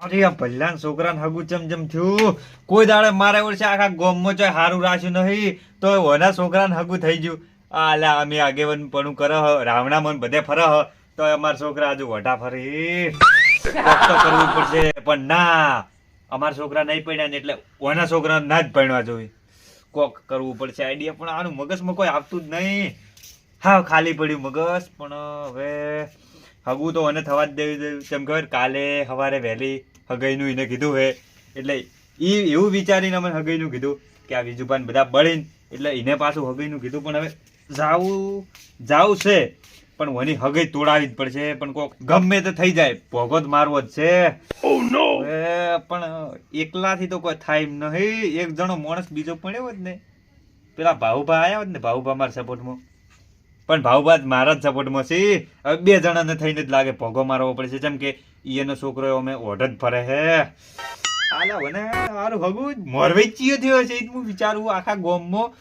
અરે આ ભલ્લાન છોકરાને હગું ચમચમ થયું. કોઈ દાડે મારે વર્ષે આખા ગામમાં ચોય હારું રાખ્યું નહીં તો ઓના છોકરાને હગું થઈ ગયું. આલા અમે આગેવન પણ કરે રાવણા મન બધે ફરે તો અમારા છોકરા હજુ વઢા ફરી કોક તો કરવું પડશે. પણ ના, અમારા છોકરા નહીં પડ્યા ને એટલે ઓના છોકરા ના જ પડવા જોઈએ. કોક કરવું પડશે આઈડિયા, પણ આનું મગજમાં કોઈ આવતું જ નહીં. હા, ખાલી પડ્યું મગજ. પણ હવે હગું તો એને થવા જ દેવું. તેમ ખબર કાલે સવારે વહેલી હગાઈનું એને કીધું હે એટલે એ એવું વિચારીને અમે હગાઈનું કીધું કે આ વિજુભાઈ બધા બળીને એટલે એને પાછું હગાઈનું કીધું. પણ હવે જાવું છે પણ ઓની હગાઈ તોડાવી જ પડશે. પણ કોક ગમે તે થઈ જાય ભોગો જ મારવો જ છે. પણ એકલાથી તો કોઈ થાય એમ નહીં. એક જણો માણસ બીજો પડ્યો જ ને, પેલા ભાઉભા આવ્યા હોત ને, ભાઉભા મારા સપોર્ટમાં. પણ ભાઉભા મારા જ સપોર્ટમાં છે. હવે બે જણાને થઈને જ લાગે ભોગો મારવો પડશે. જેમ કે એનો છોકરો અમે ઓઢ જ ફરે હે. આલા મને હારું હગું મોરવાઈ ચિયો થયો છે હું વિચારું આખા ગામમાં.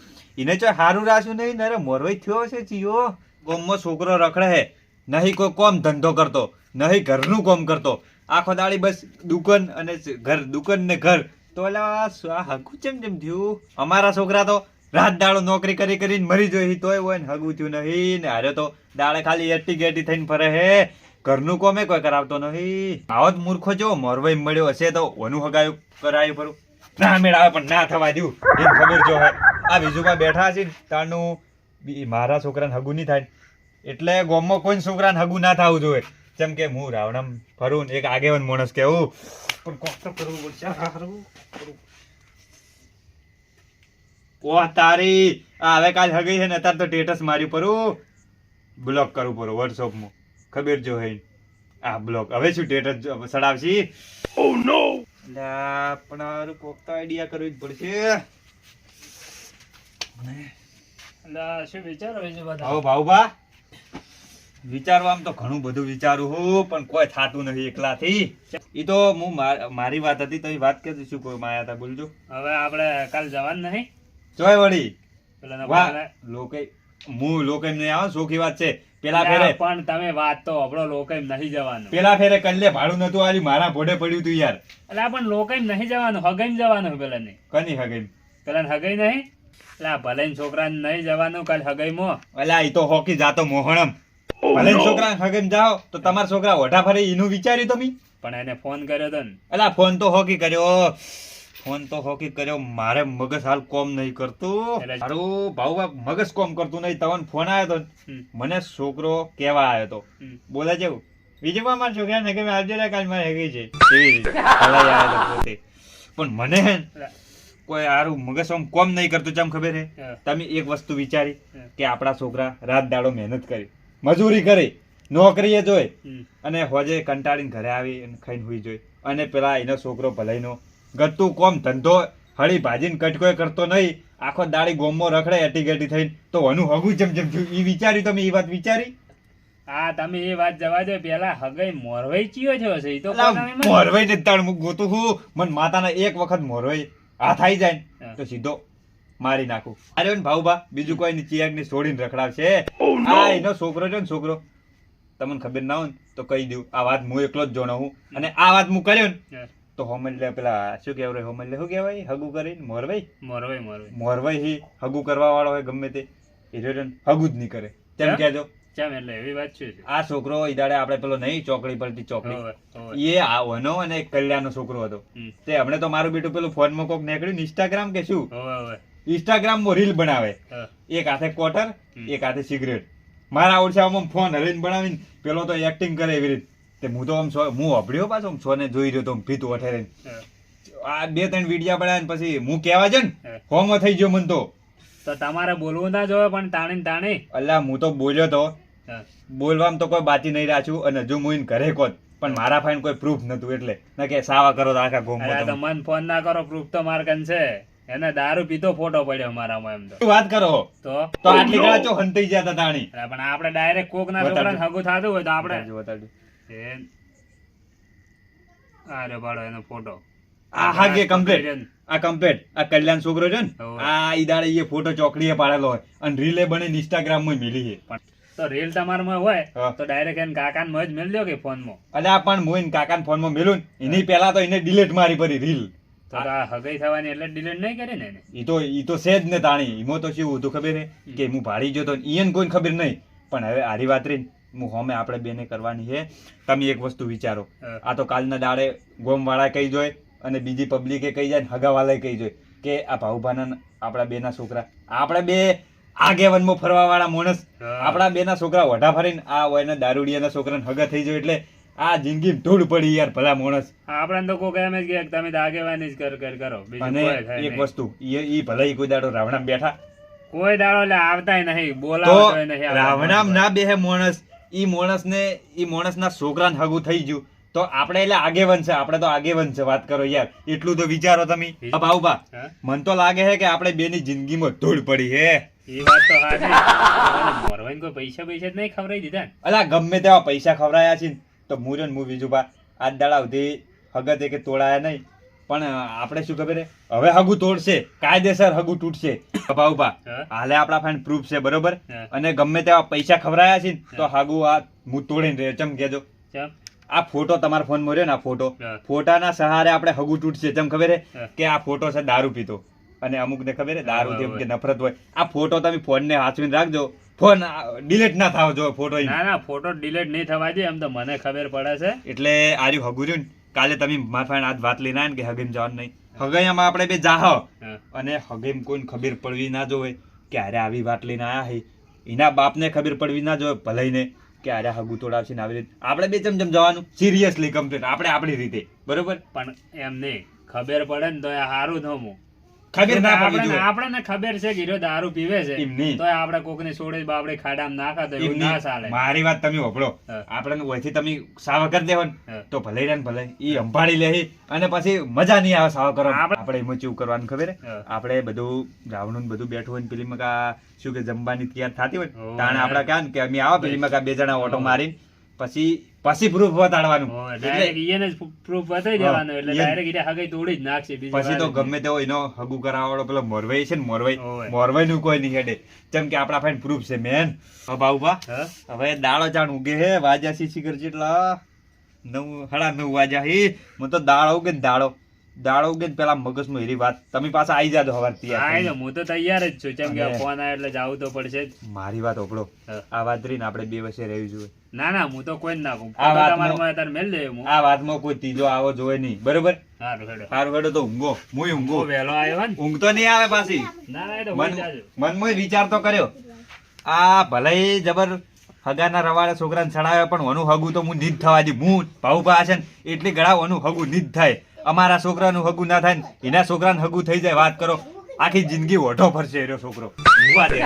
એને જો હારું રાખ્યું નહીં ને મોરવાઈ થયો છે ચિયો. ગામમાં છોકરો રખડે હે, નહીં કોઈ કોમ ધંધો કરતો, નહીં ઘરનું કોમ કરતો. આખો દાડી બસ દુકાન અને ઘર, દુકાન ને ઘર. તો આ હગું ચમ થયું. અમારા છોકરા તો રાત દાડો નોકરી કરી કરીને મરી જોઈ તોય હોય ને હગું થયું નહીં. ને હારે તો દાડે ખાલી એટી ગેટી થઈને ફરે હે, ઘરનું કોમે કોઈ કરાવતો નહીં. આવો જ મૂર્ખો જો મોરવાઈ મળ્યો હશે તો ઓનું હગાયું કરાયું ફરું ના મેળ આવે. પણ ના થવા દઉં એને ખબર જો હે આ વિજુભાઈ બેઠા છે ને તારનું મારા છોકરાને હગું નહીં થાય એટલે ગામમાં કોઈ છોકરાને હગું ના થવું જોઈએ. જેમ કે હું રાવણમ ફરું ને એક આગેવાન માણસ કેવું. પણ કોક તો કરવું પડશે. ઓ તારી આ હવે કાલ હગઈ છે ને અત્યારે તો સ્ટેટસ માર્યું પરું બ્લોક કરવું પડું વોટ્સઅપમાં. ખબર જો હે આ બ્લોક હવે શું સ્ટેટસ ચડાવશી. ઓ નો પણ હારું કોક તો આઈડિયા કરવી જ પડશે. શું વિચારો છે બધા? આવો ભાઉભા વિચારવા આમ તો ઘણું બધું વિચારું હું પણ કોઈ થાતું નથી એકલાથી. ઈ તો હું મારી વાત હતી તો વાત કરી શું કોઈ માયા હતા બોલજો. હવે આપણે કાલ જવાનું નહીં જોય વળી પેલા વાહ લોકો હું લોકો એમ નહીં આવો સોખી વાત છે. પેલા ફેરે પણ તમે વાત તો આપણો લોકો એમ નહીં જવાનું. પેલા ફેરે કલ્લે ભાડું નતું આલ્યું મારા ભોડે પડ્યું તું યાર. એટલે પણ લોકો એમ નહીં જવાનું, હગાઈ જવાનું પેલા નહીં. કની હગાઈ? પેલા હગાઈ નહીં એટલે ભલે છોકરાને નહીં જવાનું કાલ હગાઈ માં. અલા ઈ તો હોકી જાતો મોહણમ. ભલે છોકરા હગાઈ જાઓ તો તમારા છોકરા ઓઢા ફરે એનું વિચાર્યું તમે? પણ એને ફોન કર્યો તો ને. અલા ફોન તો હોકી કર્યો. મારે મગજ હાલ કોમ નહીં કરતું. મારું ભાઉ મગજ કોમ કરતું નહીં. તવન ફોન આવ્યો તો મને છોકરો કેવા આવ્યો તો બોલે જેવું બીજું પણ મારા છોકરા ને કે આવજો કાલ મારે હેગી છે એવી રીતે આવ્યો પોતે. પણ મને કોઈ હારું મગજ આમ કોમ નહીં કરતું. ચમ ખબર હે તમે એક વસ્તુ વિચારી કે આપણા છોકરા રાત દાડો મહેનત કરી મજૂરી કરી નોકરીએ જોઈ અને હોજે કંટાળીને ઘરે આવી અને ખાઈને હુઈ જોઈ. અને પેલા એનો છોકરો ભલાઈનો ગતું કોમ ધંધો હળી ભાજીને કટકોય કરતો નહીં, આખો દાડી ગોમમાં રખડે એટી ગેટી થઈને તો એનું હગું જેમ થયું. એ વિચાર્યું તમે? એ વાત વિચારી? હા તમે એ વાત જવા દો. પેલા હગાઈ મોરવાઈ ચિયો થયો છે? ઈ તો મોરવાઈ ને તાણ હું ગોતું હું મન માતાના એક વખત મોરવાઈ હાથ આવી જાય ને તો સીધો મારી નાખું. અરે ભાઉભા બીજું કોઈ ની ચિયાક ની છોડીને રખડાવશે. આ એનો છોકરો છે ને છોકરો તમને ખબર ના હોય ને તો કહી દઉં. આ વાત હું એકલો જ જોણો હું. અને આ વાત હું કર્યો ને તો હોમલે પેલા શું કહેવાય હોમલે શું કહેવાય હગું કરીને મોરવાઈ હગું કરવા વાળો હોય ગમે તે હગું જ નહીં કરે. તેમ કહેજો. એટલે એવી વાત છે. આ છોકરો ઈદાડે આપણે પેલો નહીં ચોકડી પરથી ચોકડી એ આનો અને કલ્યાણનો છોકરો હતો. તે હમણે તો મારું બેટું પેલું ફોનમાં કોક નીકળ્યું ઇન્સ્ટાગ્રામ કે શું ઇન્સ્ટાગ્રામ માં રીલ બનાવે. એક હાથે ક્વાર્ટર એક હાથે સિગરેટ. મારા ઓળખામાં ફોન હરીને બનાવીને પેલો તો એક્ટિંગ કરે એવી રીતે. હું તો આમ હું અભડ્યો પાછો આમ સોને જોઈ રહ્યો તો ભીતું અઠેરે. આ 2-3 વિડિયા બનાવ્યા પછી હું કહેવા છે ને હોમો થઈ ગયો મન તો તમારે બોલવું ના જોવે પણ તાણી તાણી. અલ્લા હું તો બોલ્યો તો બોલવામાં તો કોઈ બાકી નહીં રાખ્યું. અને હજુ હું ઘરે કોત પણ મારા ફાઈન કોઈ પ્રૂફ નતું એટલે ના કે સાવા કરો તો આખા ગોમમાં. તો મન ફોન ના કરો, પ્રૂફ તો માર કન છે. એને દારૂ પીતો ફોટો પડ્યો મારામાં. એમ તો વાત કરો તો આટલી ગળા ચો હંતાઈ જતા તાણી. પણ આપણે ડાયરેક્ટ કોક ના છોકરાને હગું થાતું હોય તો આપણે અરે બાળો એનો ફોટો આ કમ્પ્લીટ આ કલ્યાણ છોકરો છે ને આ ઈદાડે એ ફોટો ચોકડીએ પાડેલો હોય અને રીલે બની ઇન્સ્ટાગ્રામ માં મેલી છે. તો રીલ તમારામાં હોય હા. તો ડાયરેક્ટ એને કાકાને મોજ મેલ દો કે ફોનમાં. અને આ પણ હું એને કાકાના ફોનમાં મેલું ને એની પહેલા તો એને ડિલીટ મારી પડી રીલ. તો આ હગાઈ થવાની એટલે ડિલીટ નહીં કરી ને એને. ઈ તો છે જ ને તાણી. એમાં તો શું હતું ખબર હે કે હું ભાડી ગયો તો ઈયન કોઈને ખબર નહીં. પણ હવે હારી વાત રહી હું હોમે આપણે બેને કરવાની છે. તમે એક વસ્તુ વિચારો, હા. આ તો કાલના દાડે ગોમવાળા કહી જોય અને બીજી પબ્લિકે કહી જાય ને હગાવાળાએ કહી જોય કે આ ભાઉભાના આપણા બેના છોકરા, આપણે બે આગેવનમાં ફરવા વાળા માણસ, હા. આપણા બેના છોકરા વઢા ફરીને આ હોય ને દારૂડિયાના છોકરાને હગા થઈ જાય એટલે આ જિંદગી ધૂળ પડી યાર ભલા માણસ. આપણને તો કોઈ એમ જ કે તમે તો આગેવાની જ કરો બીજું અને કોઈ થાય એક નહીં. વસ્તુ ઈ ભલે ઈ કોઈ દાડો રાવણામ બેઠા કોઈ દાડો એટલે આવતાય નહીં, તો બોલાવતોય નહીં આવતા. રાવણામ ના બેહે માણસ, ઈ માણસના છોકરાને હગું થઈ ગયું તો આપણે એટલે આગેવન છે, આપણે તો આગેવન છે. વાત કરો યાર, એટલું તો વિચારો તમે. બાઉબા હા? મન તો લાગે છે કે આપણે બેની જિંદગીમાં ધૂળ પડી હે. એ વાત તો સાચી. મોરવાઈને કોઈ પૈસા જ નહીં ખવડાવી દીધા ને. અલા ગમે તેવા પૈસા ખવડાયા છે ને તો મુરન હું બીજું બા આજ દાડા સુધી હગત કે તોડાયા નહીં. પણ આપણે શું ખબર હે, હવે હગું તોડશે, કાયદેસર હગું તૂટશે. બાઉબા હા? હાલે આપણા ફાઈન પ્રૂફ છે બરોબર. હા. અને ગમે તેવા પૈસા ખવડાયા છે ને તો હગું આ હું તોડીને રહ્યો. ચમ કેજો ચમ? આ ફોટો તમારા ફોન માં રહ્યો ને, આ ફોટો, હા. ફોટાના સહારે આપણે હગું તૂટશે. ચમ ખબર હે હા. કે આ ફોટો છે દારૂ પીતો અને અમુક ને ખબર હે દારૂ થી હોય, કે નફરત હોય. આ ફોટો તમે ફોન ને હાચવીને રાખજો, ફોન ડિલીટ ના થાવ જો ફોટો ઈ. ના ફોટો ડિલીટ નહીં થવા દે, એમ તો મને ખબર પડે છે. એટલે આર્યું હગું રહ્યું ને, કાલે તમે મારા ફાઈન આજ વાત લઈને આયા ને કે હગીમ જવાનું નહીં. હગાઈમાં આપણે બે જાહ હા. અને હગીમ કોઈને ખબર પડવી ના જોવે કે અરે આવી વાત લઈને આયા હે. એના બાપને ખબર પડવી ના જોવે ભલાઈને કે અરે હગું તોડાવશે ને આવી રીતે. આપણે બે ચમ જવાનું સિરિયસલી કમ્પ્લીટ, આપણે આપણી રીતે બરોબર. પણ એમ નહીં, ખબર પડે ને તો એ સારું થવું. ખબર ના પડવી જોઈએ. આપણને ખબર છે કે હીરો દારૂ પીવે છે એમ નહીં. તો આપણે કોકની છોડે બાપડે ખાડામાં નાખા તો એમ એવું નહીં. ના ચાલે. મારી વાત તમે હોભળો. હા. આપણે ઓયથી તમે સાવ કરી દેવો ને હા. તો ભલે રે ને ભલે ઈ સંભાળી લે અને પછી મજા નહીં આવે સાવ કરો. આપણે- આપણે એમાં કેવું કરવાનું ખબર હે? હા. આપણે બધું રાવણું ને બધું બેઠું હોય ને પેલી મકા શું કે જમવાની તૈયાર થતી હોય ઓવે. ને તાણે આપણે કહે ને કે અમે આવો પેલી મકા બે જણા ઓટો મારીને પછી પ્રૂફ બતાડવાનું. હોય, એટલે direct એને જ proof બતાવી દેવાનું, એટલે હા. direct એને હગાઈ તોડી જ નાખશે, બીજી પછી તો વાર જ ગમે તેવો એનો હગું કરાવવાળો પેલો મોરવાઈ છે ને ઓવે. મોરવાઈ નું કોઈ નહીં હેડે. જેમ કે આપણા ફાઈન પ્રૂફ છે મેન. બાઉબા હા? હવે દાડો જાણ ઉગે હે, વાજ્યા સી કર જેટલા 9:30 વાગ્યા હે. મને તો દાડો ઉગે ને દાડો ઉગે ને પેલા મગજમાં એરી વાત તમે પાછા આવી જાજો હવાર હા, એ તૈયાર તો હું તો તૈયાર જ છું, કેમ કે અને- ફોન આવે એટલે જાવું તો પડશે જ. મારી વાત ઓપડો. હા. આ વાત રહીને આપણે બે વચ્ચે રહેવી જોઈએ. ના હું તો કોઈ જ નાખું. આ ફોટો વાતમાં- તમારા માં અત્યારે મેલ દે હું. આ વાતમાં કોઈ ત્રીજો આવો જોવે નહીં બરોબર. સારું હેડો. સારું હેડો તો ઊંઘો, મુય ઊંઘો. બહુ વહેલો આવ્યો ને. ઊંઘ તો નહીં આવે પાછી. ના એ તો હોઈ જાજો. મનમાં વિચાર તો કર્યો આ ભલે જબર હગાના રવાડે છોકરાને ચડાવે પણ ઓનું હગું તો હું નીજ થવા દઉં. હું ભાઉભા છે ને એટલી ગળા ઓનું હગું નીજ થાય. અમારા છોકરાનું હગું ના થાય ને એના છોકરાનું હગું થઈ જાય. વાત કરો આખી જિંદગી ઓઢો ફરશે એનો છોકરો. ઊંઘવા દે.